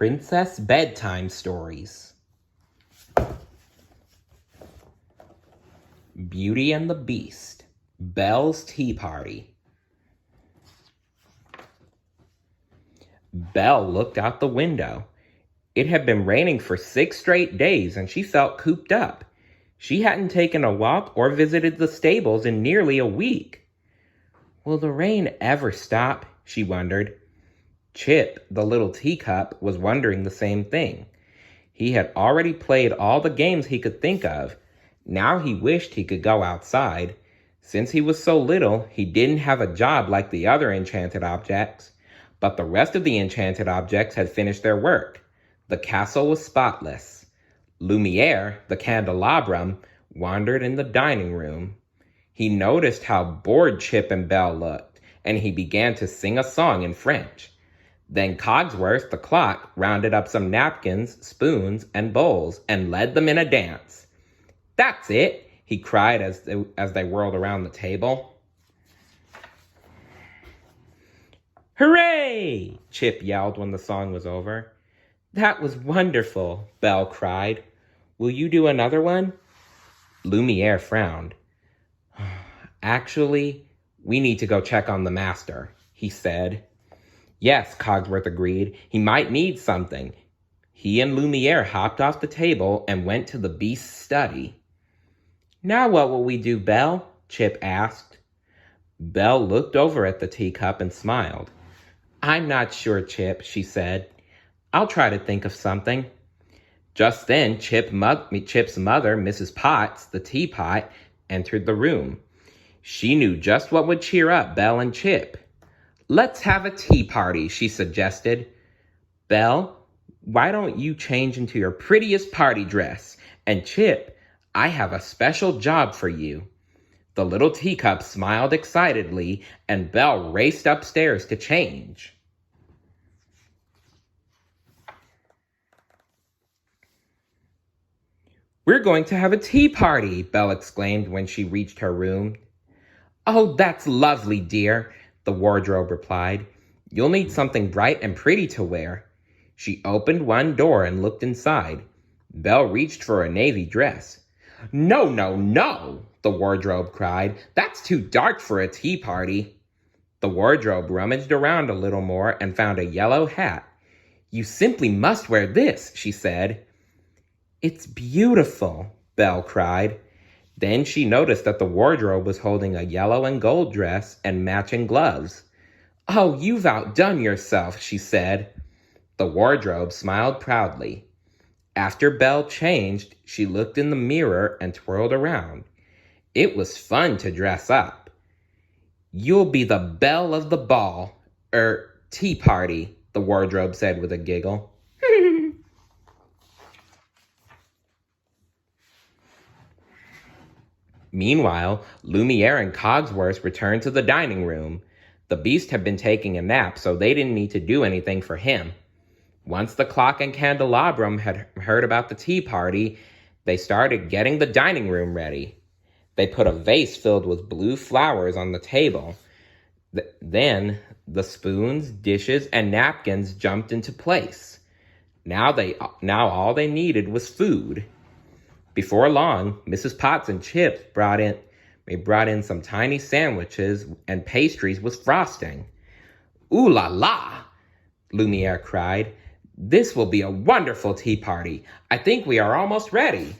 Princess Bedtime Stories. Beauty and the Beast. Belle's Tea Party. Belle looked out the window. It had been raining for 6 straight days and she felt cooped up. She hadn't taken a walk or visited the stables in nearly a week. Will the rain ever stop? She wondered. Chip, the little teacup, was wondering the same thing. He had already played all the games he could think of. Now he wished he could go outside. Since he was so little, he didn't have a job like the other enchanted objects. But the rest of the enchanted objects had finished their work. The castle was spotless. Lumiere, the candelabrum, wandered in the dining room. He noticed how bored Chip and Belle looked, and he began to sing a song in French. Then Cogsworth, the clock, rounded up some napkins, spoons, and bowls, and led them in a dance. "That's it," he cried as they whirled around the table. "Hooray!" Chip yelled when the song was over. "That was wonderful," Belle cried. "Will you do another one?" Lumiere frowned. "Actually, we need to go check on the master," he said. Yes, Cogsworth agreed. He might need something. He and Lumiere hopped off the table and went to the beast's study. "Now what will we do, Belle?" Chip asked. Belle looked over at the teacup and smiled. "I'm not sure, Chip," she said. "I'll try to think of something." Just then, Chip's mother, Mrs. Potts, the teapot, entered the room. She knew just what would cheer up Belle and Chip. "Let's have a tea party," she suggested. "Belle, why don't you change into your prettiest party dress? And Chip, I have a special job for you." The little teacup smiled excitedly, and Belle raced upstairs to change. "We're going to have a tea party," Belle exclaimed when she reached her room. "Oh, that's lovely, dear," the wardrobe replied. "You'll need something bright and pretty to wear." She opened one door and looked inside. Belle reached for a navy dress. "No, no, no," the wardrobe cried. "That's too dark for a tea party." The wardrobe rummaged around a little more and found a yellow hat. "You simply must wear this," she said. "It's beautiful," Belle cried. Then she noticed that the wardrobe was holding a yellow and gold dress and matching gloves. "Oh, you've outdone yourself," she said. The wardrobe smiled proudly. After Belle changed, she looked in the mirror and twirled around. It was fun to dress up. "You'll be the belle of the ball, tea party," the wardrobe said with a giggle. Meanwhile, Lumiere and Cogsworth returned to the dining room. The beast had been taking a nap, so they didn't need to do anything for him. Once the clock and candelabrum had heard about the tea party, they started getting the dining room ready. They put a vase filled with blue flowers on the table. Then the spoons, dishes, and napkins jumped into place. Now all they needed was food. Before long, Mrs. Potts and Chip brought in some tiny sandwiches and pastries with frosting. "Ooh la la!" Lumiere cried. "This will be a wonderful tea party. I think we are almost ready."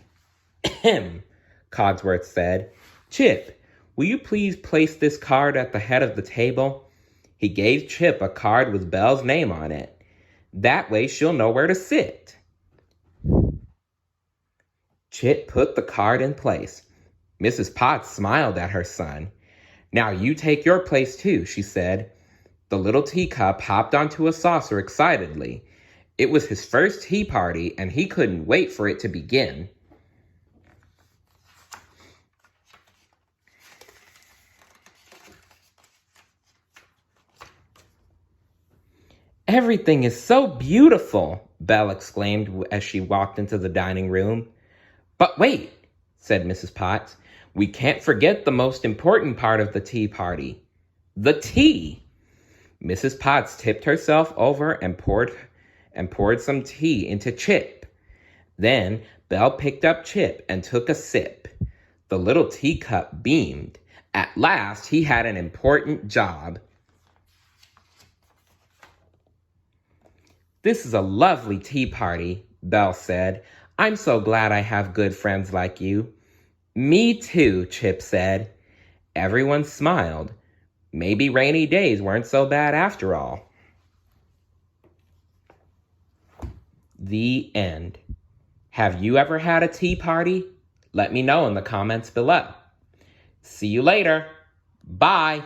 "Ahem," Cogsworth said. "Chip, will you please place this card at the head of the table?" He gave Chip a card with Belle's name on it. "That way she'll know where to sit." Chip put the card in place. Mrs. Potts smiled at her son. "Now you take your place too," she said. The little teacup hopped onto a saucer excitedly. It was his first tea party, and he couldn't wait for it to begin. "Everything is so beautiful," Belle exclaimed as she walked into the dining room. "But wait," said Mrs. Potts. "We can't forget the most important part of the tea party. The tea." Mrs. Potts tipped herself over and poured and poured some tea into Chip. Then Belle picked up Chip and took a sip. The little teacup beamed. At last, he had an important job. "This is a lovely tea party," Belle said. "I'm so glad I have good friends like you." "Me too," Chip said. Everyone smiled. Maybe rainy days weren't so bad after all. The end. Have you ever had a tea party? Let me know in the comments below. See you later. Bye.